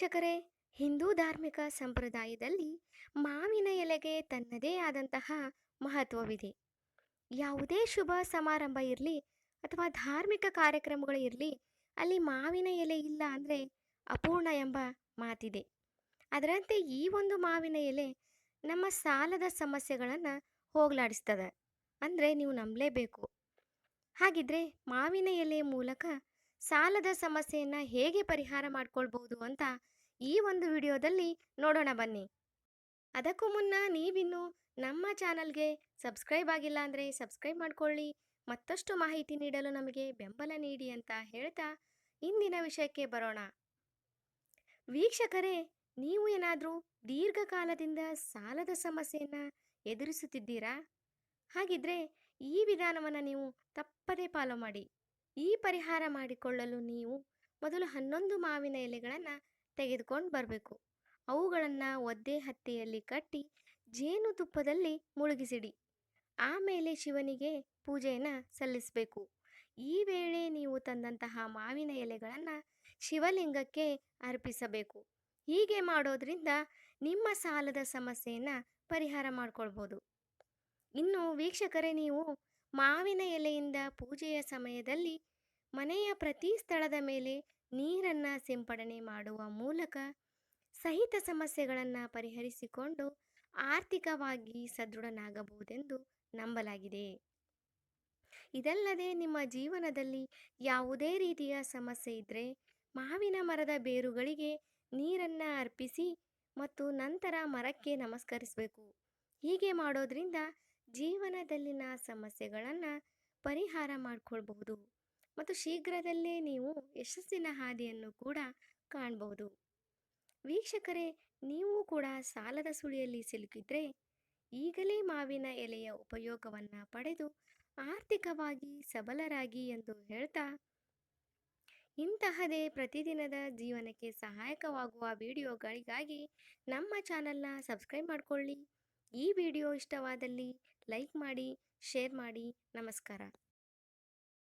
ವೀಕ್ಷಕರೇ, ಹಿಂದೂ ಧಾರ್ಮಿಕ ಸಂಪ್ರದಾಯದಲ್ಲಿ ಮಾವಿನ ಎಲೆಗೆ ತನ್ನದೇ ಆದಂತಹ ಮಹತ್ವವಿದೆ. ಯಾವುದೇ ಶುಭ ಸಮಾರಂಭ ಇರಲಿ ಅಥವಾ ಧಾರ್ಮಿಕ ಕಾರ್ಯಕ್ರಮಗಳು ಇರಲಿ, ಅಲ್ಲಿ ಮಾವಿನ ಎಲೆ ಇಲ್ಲ ಅಂದರೆ ಅಪೂರ್ಣ ಎಂಬ ಮಾತಿದೆ. ಅದರಂತೆ ಈ ಒಂದು ಮಾವಿನ ಎಲೆ ನಮ್ಮ ಸಾಲದ ಸಮಸ್ಯೆಗಳನ್ನು ಹೋಗಲಾಡಿಸ್ತದೆ. ಅಂದರೆ ನೀವು ನಂಬಲೇಬೇಕು. ಹಾಗಿದ್ರೆ ಮಾವಿನ ಎಲೆ ಮೂಲಕ ಸಾಲದ ಸಮಸ್ಯೆಯನ್ನು ಹೇಗೆ ಪರಿಹಾರ ಮಾಡ್ಕೊಳ್ಬಹುದು ಅಂತ ಈ ಒಂದು ವಿಡಿಯೋದಲ್ಲಿ ನೋಡೋಣ ಬನ್ನಿ. ಅದಕ್ಕೂ ಮುನ್ನ ನೀವಿನ್ನು ನಮ್ಮ ಚಾನಲ್ಗೆ ಸಬ್ಸ್ಕ್ರೈಬ್ ಆಗಿಲ್ಲ ಅಂದರೆ ಸಬ್ಸ್ಕ್ರೈಬ್ ಮಾಡ್ಕೊಳ್ಳಿ. ಮತ್ತಷ್ಟು ಮಾಹಿತಿ ನೀಡಲು ನಮಗೆ ಬೆಂಬಲ ನೀಡಿ ಅಂತ ಹೇಳ್ತಾ ಇಂದಿನ ವಿಷಯಕ್ಕೆ ಬರೋಣ. ವೀಕ್ಷಕರೇ, ನೀವು ಏನಾದರೂ ದೀರ್ಘಕಾಲದಿಂದ ಸಾಲದ ಸಮಸ್ಯೆಯನ್ನು ಎದುರಿಸುತ್ತಿದ್ದೀರಾ? ಹಾಗಿದ್ರೆ ಈ ವಿಧಾನವನ್ನು ನೀವು ತಪ್ಪದೇ ಫಾಲೋ ಮಾಡಿ. ಈ ಪರಿಹಾರ ಮಾಡಿಕೊಳ್ಳಲು ನೀವು ಮೊದಲು 11 ಮಾವಿನ ಎಲೆಗಳನ್ನು ತೆಗೆದುಕೊಂಡು ಬರಬೇಕು. ಅವುಗಳನ್ನು ಒದ್ದೆ ಹತ್ತೆಯಲ್ಲಿ ಕಟ್ಟಿ ಜೇನುತುಪ್ಪದಲ್ಲಿ ಮುಳುಗಿಸಿಡಿ. ಆಮೇಲೆ ಶಿವನಿಗೆ ಪೂಜೆಯನ್ನು ಸಲ್ಲಿಸಬೇಕು. ಈ ವೇಳೆ ನೀವು ತಂದಂತಹ ಮಾವಿನ ಎಲೆಗಳನ್ನು ಶಿವಲಿಂಗಕ್ಕೆ ಅರ್ಪಿಸಬೇಕು. ಹೀಗೆ ಮಾಡೋದ್ರಿಂದ ನಿಮ್ಮ ಸಾಲದ ಸಮಸ್ಯೆಯನ್ನು ಪರಿಹಾರ ಮಾಡ್ಕೊಳ್ಬೋದು. ಇನ್ನು ವೀಕ್ಷಕರೇ, ನೀವು ಮಾವಿನ ಎಲೆಯಿಂದ ಪೂಜೆಯ ಸಮಯದಲ್ಲಿ ಮನೆಯ ಪ್ರತಿ ಸ್ಥಳದ ಮೇಲೆ ನೀರನ್ನು ಸಿಂಪಡಣೆ ಮಾಡುವ ಮೂಲಕ ಸಹಿತ ಸಮಸ್ಯೆಗಳನ್ನು ಪರಿಹರಿಸಿಕೊಂಡು ಆರ್ಥಿಕವಾಗಿ ಸದೃಢನಾಗಬಹುದೆಂದು ನಂಬಲಾಗಿದೆ. ಇದಲ್ಲದೆ ನಿಮ್ಮ ಜೀವನದಲ್ಲಿ ಯಾವುದೇ ರೀತಿಯ ಸಮಸ್ಯೆ ಇದ್ದರೆ ಮಾವಿನ ಮರದ ಬೇರುಗಳಿಗೆ ನೀರನ್ನು ಅರ್ಪಿಸಿ ಮತ್ತು ನಂತರ ಮರಕ್ಕೆ ನಮಸ್ಕರಿಸಬೇಕು. ಹೀಗೆ ಮಾಡೋದ್ರಿಂದ ಜೀವನದಲ್ಲಿನ ಸಮಸ್ಯೆಗಳನ್ನು ಪರಿಹಾರ ಮಾಡಿಕೊಳ್ಬಹುದು ಮತ್ತು ಶೀಘ್ರದಲ್ಲೇ ನೀವು ಯಶಸ್ಸಿನ ಹಾದಿಯನ್ನು ಕೂಡ ಕಾಣಬಹುದು. ವೀಕ್ಷಕರೇ, ನೀವು ಕೂಡ ಸಾಲದ ಸುಳಿಯಲ್ಲಿ ಸಿಲುಕಿದ್ರೆ ಈಗಲೇ ಮಾವಿನ ಎಲೆಯ ಉಪಯೋಗವನ್ನು ಪಡೆದು ಆರ್ಥಿಕವಾಗಿ ಸಬಲರಾಗಿ ಎಂದು ಹೇಳ್ತಾ, ಇಂತಹದೇ ಪ್ರತಿದಿನದ ಜೀವನಕ್ಕೆ ಸಹಾಯಕವಾಗುವ ವಿಡಿಯೋಗಳಿಗಾಗಿ ನಮ್ಮ ಚಾನಲ್ನ ಸಬ್ಸ್ಕ್ರೈಬ್ ಮಾಡಿಕೊಳ್ಳಿ. ಈ ವಿಡಿಯೋ ಇಷ್ಟವಾದಲ್ಲಿ ಲೈಕ್ ಮಾಡಿ, ಶೇರ್ ಮಾಡಿ. ನಮಸ್ಕಾರ.